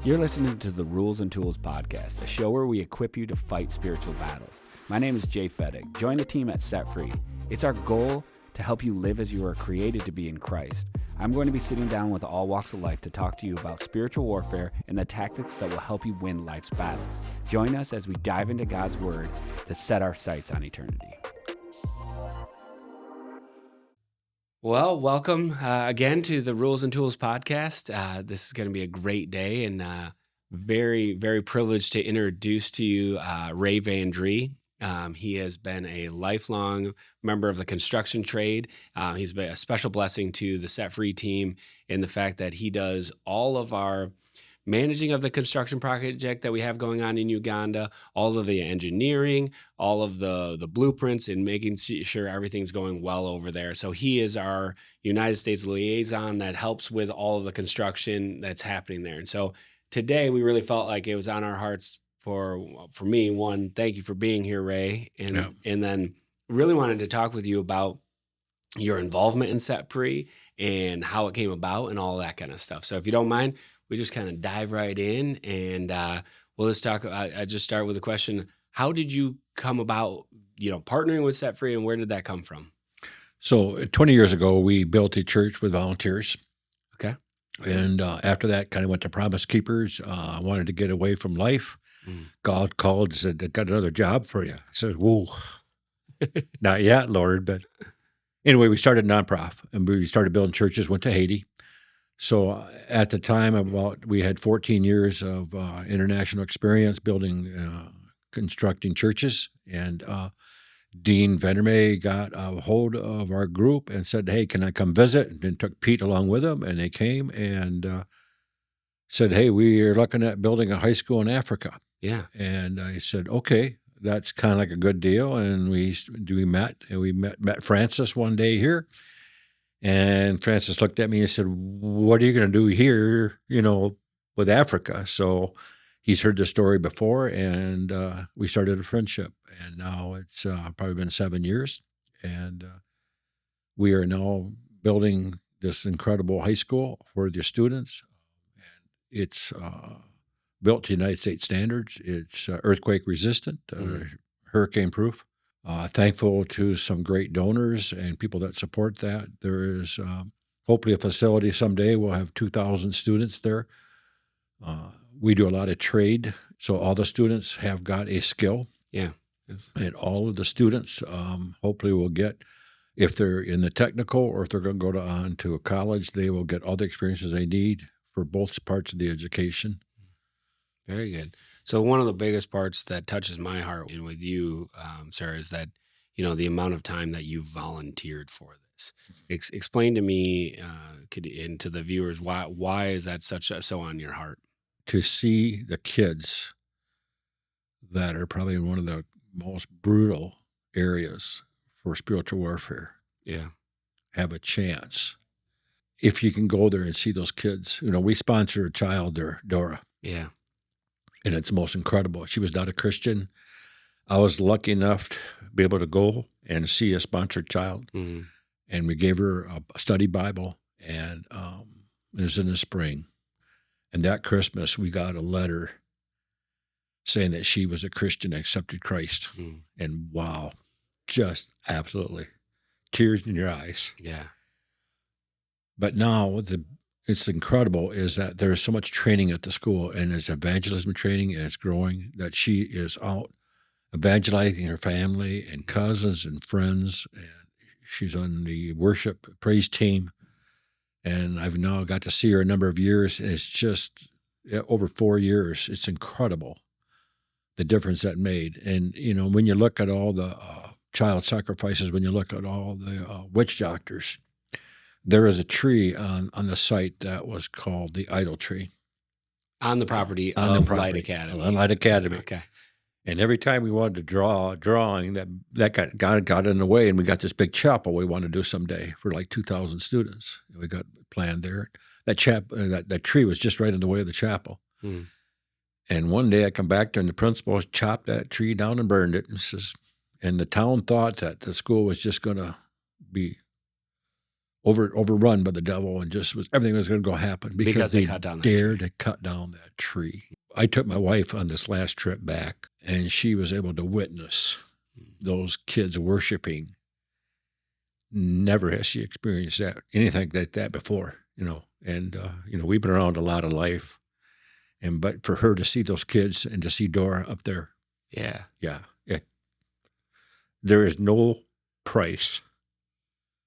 You're listening to the Rules and Tools podcast, a show where we equip you to fight spiritual battles. My name is Jay Fedek. Join the team at Set Free. It's our goal to help you live as you are created to be in Christ. I'm going to be sitting down with all walks of life to talk to you about spiritual warfare and the tactics that will help you win life's battles. Join us as we dive into God's Word to set our sights on eternity. Well, welcome again to the Rules and Tools podcast. This is going to be a great day, and very, very privileged to introduce to you Ray Van Drie. He has been a lifelong member of the construction trade. He's been a special blessing to the Set Free team in the fact that he does all of our managing of the construction project that we have going on in Uganda, all of the engineering, all of the blueprints, and making sure everything's going well over there. So he is our United States liaison that helps with all of the construction that's happening there. And so today we really felt like it was on our hearts for me, one, thank you for being here, Ray, and then really wanted to talk with you about your involvement in Set Free and how it came about and all that kind of stuff. So if you don't mind, we just kind of dive right in, and we'll just talk. I just start with a question: how did you come about, partnering with Set Free, and where did that come from? So 20 years ago, we built a church with volunteers. Okay. And after that, kind of went to Promise Keepers. I wanted to get away from life. God called and said, "I got another job for you." I said, "Whoa, not yet, Lord." But anyway, we started a nonprofit, and we started building churches, went to Haiti. So at the time, we had 14 years of international experience building, constructing churches. And Dean Vennerme got a hold of our group and said, "Hey, can I come visit?" And then took Pete along with him, and they came and said, "Hey, we are looking at building a high school in Africa." Yeah. And I said, "Okay, that's kind of like a good deal." And we met Francis one day here. And Francis looked at me and said, "What are you going to do here, with Africa?" So he's heard the story before, and we started a friendship. And now it's probably been 7 years. And we are now building this incredible high school for the students. And it's built to United States standards. It's earthquake resistant, hurricane proof. Thankful to some great donors and people that support that. There is hopefully a facility someday. We'll have 2,000 students there. We do a lot of trade, so all the students have got a skill. Yeah. Yes. And all of the students hopefully will get, if they're in the technical or if they're going to go on to a college, they will get all the experiences they need for both parts of the education. Very good. So one of the biggest parts that touches my heart and with you, Sarah, is that, the amount of time that you've volunteered for this. Explain to me and to the viewers, why is that so on your heart? To see the kids that are probably in one of the most brutal areas for spiritual warfare have a chance. If you can go there and see those kids, we sponsor a child there, Dora. Yeah. And it's most incredible. She was not a Christian. I was lucky enough to be able to go and see a sponsored child. Mm-hmm. And we gave her a study Bible, and it was in the spring. And that Christmas, we got a letter saying that she was a Christian and accepted Christ. Mm. And wow, just absolutely tears in your eyes. Yeah. But now it's incredible is that there's so much training at the school, and it's evangelism training, and it's growing, that she is out evangelizing her family and cousins and friends, and she's on the worship praise team. And I've now got to see her a number of years, and it's just over 4 years. It's incredible the difference that made. And, when you look at all the child sacrifices, when you look at all the witch doctors, there is a tree on the site that was called the idol tree. On the property of Light Academy. On Light Academy. Okay. And every time we wanted to draw a drawing, that got in the way, and we got this big chapel we wanted to do someday for like 2,000 students. And we got planned there. That tree was just right in the way of the chapel. Hmm. And one day I come back there, and the principal chopped that tree down and burned it. And the town thought that the school was just going to be overrun by the devil, and just everything was going to go happen Because they cut down that dared tree. to cut down that tree. I took my wife on this last trip back, and she was able to witness those kids worshiping. Never has she experienced anything like that before, And we've been around a lot of life, but for her to see those kids and to see Dora up there, Yeah. There is no price,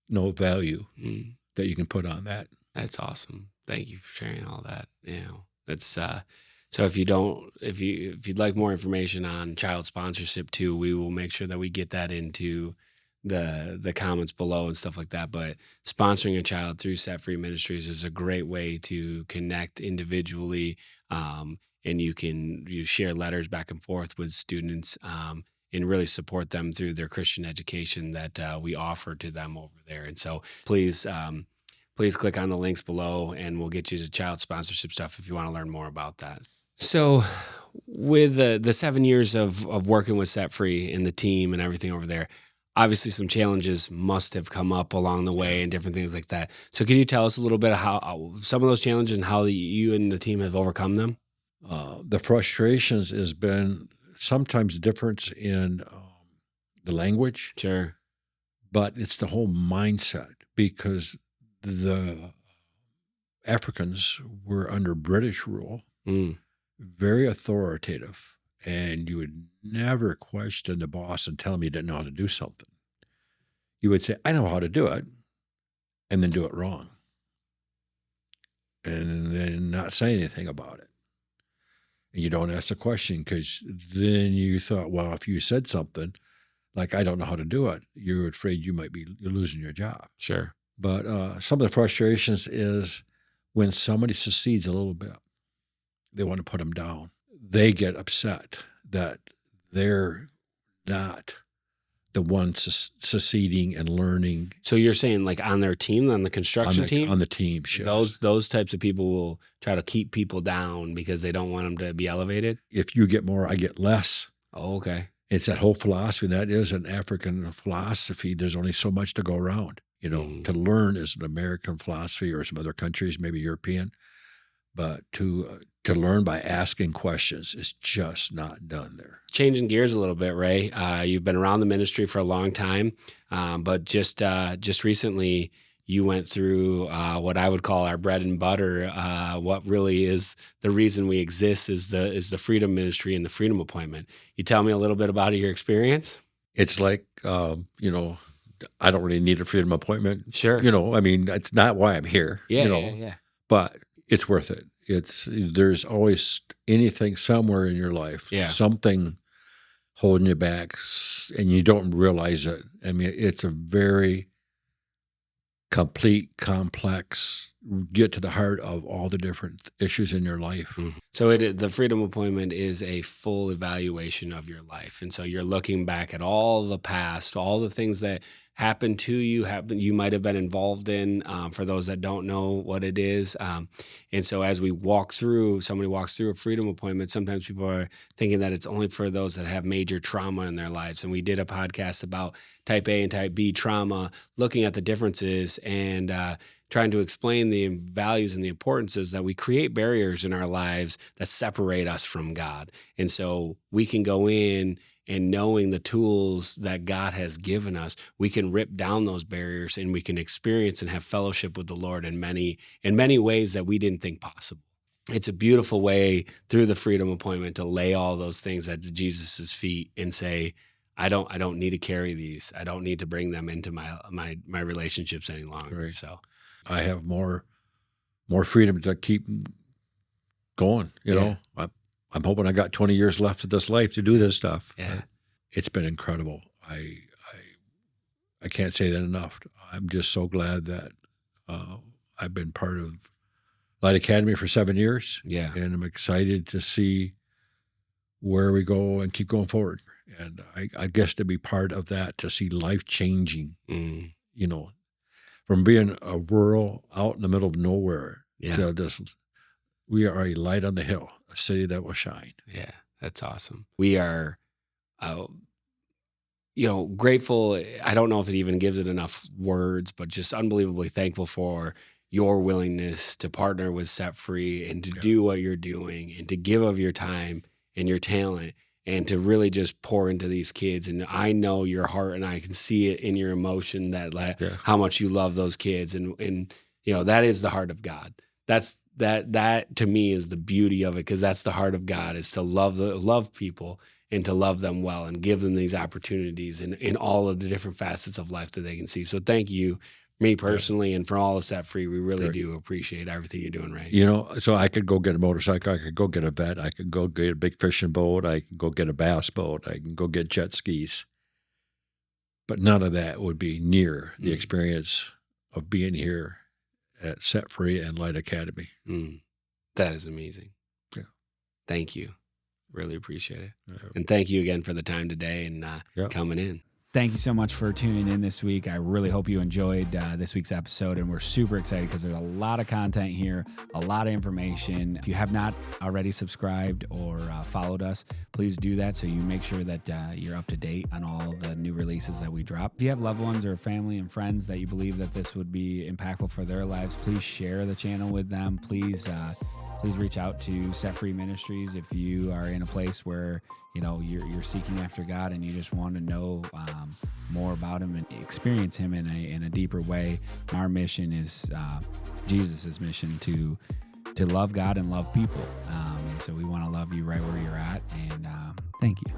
no value Mm. that you can put on that. That's awesome. Thank you for sharing all that. That's so if you'd like more information on child sponsorship too, we will make sure that we get that into the comments below and stuff like that. But sponsoring a child through Set Free Ministries is a great way to connect individually, and you share letters back and forth with students, and really support them through their Christian education that we offer to them over there. And so please click on the links below, and we'll get you to child sponsorship stuff if you want to learn more about that. So with the 7 years of working with Set Free and the team and everything over there, obviously some challenges must have come up along the way and different things like that. So can you tell us a little bit of how some of those challenges and how you and the team have overcome them? The frustrations has been sometimes a difference in the language. Sure. But it's the whole mindset, because the Africans were under British rule, very authoritative, and you would never question the boss and tell him you didn't know how to do something. You would say, I know how to do it, and then do it wrong, and then not say anything about it. And you don't ask the question, because then you thought, well, if you said something like, I don't know how to do it, you're afraid you're losing your job. Sure. But some of the frustrations is when somebody succeeds a little bit, they want to put them down. They get upset that they're not the one succeeding and learning. So you're saying like on their team, on the construction team? On the team, yes. Those types of people will try to keep people down because they don't want them to be elevated? If you get more, I get less. Oh, okay. It's that whole philosophy. That is an African philosophy. There's only so much to go around. To learn is an American philosophy, or some other countries, maybe European. But to learn by asking questions is just not done there. Changing gears a little bit, Ray. You've been around the ministry for a long time, but just recently you went through what I would call our bread and butter. What really is the reason we exist is the Freedom Ministry and the Freedom Appointment. You tell me a little bit about your experience? It's like, I don't really need a Freedom Appointment. Sure. It's not why I'm here. Yeah. But it's worth it. There's always anything somewhere in your life, something holding you back, and you don't realize it. It's a very complete, complex, get to the heart of all the different issues in your life. Mm-hmm. So the Freedom Appointment is a full evaluation of your life. And so you're looking back at all the past, all the things that happened to you, you might have been involved in, for those that don't know what it is. And so as somebody walks through a Freedom Appointment, sometimes people are thinking that it's only for those that have major trauma in their lives. And we did a podcast about type A and type B trauma, looking at the differences and trying to explain the values and the importances that we create barriers in our lives that separate us from God. And so we can go in and knowing the tools that God has given us, we can rip down those barriers and we can experience and have fellowship with the Lord in many ways that we didn't think possible. It's a beautiful way through the Freedom Appointment to lay all those things at Jesus' feet and say, I don't need to carry these. I don't need to bring them into my relationships any longer. Right. So I have more freedom to keep going. I'm hoping I got 20 years left of this life to do this stuff. Yeah. It's been incredible. I can't say that enough. I'm just so glad that I've been part of Light Academy for 7 years. Yeah. And I'm excited to see where we go and keep going forward. And I guess to be part of that, to see life changing, from being a rural out in the middle of nowhere to this, we are a light on the hill, a city that will shine. Yeah, that's awesome. We are, grateful. I don't know if it even gives it enough words, but just unbelievably thankful for your willingness to partner with Set Free and to do what you're doing and to give of your time and your talent and to really just pour into these kids. And I know your heart, and I can see it in your emotion that how much you love those kids. And that is the heart of God. That to me is the beauty of it, because that's the heart of God, is to love people and to love them well and give them these opportunities in all of the different facets of life that they can see. So thank you, me personally, and for all of Set Free. We really do appreciate everything you're doing, Ray. So I could go get a motorcycle, I could go get a vet, I could go get a big fishing boat, I can go get a bass boat, I can go get jet skis. But none of that would be near the experience of being here at Set Free and Light Academy. That is amazing. Yeah. Thank you. Really appreciate it. And thank you again for the time today and coming in. Thank you so much for tuning in this week. I really hope you enjoyed this week's episode, and we're super excited because there's a lot of content here, a lot of information. If you have not already subscribed or followed us, please do that so you make sure that you're up to date on all the new releases that we drop. If you have loved ones or family and friends that you believe that this would be impactful for their lives, please share the channel with them. Please reach out to Set Free Ministries if you are in a place where you're seeking after God and you just want to know more about Him and experience Him in a deeper way. Our mission is Jesus' mission to love God and love people, and so we want to love you right where you're at. And thank you.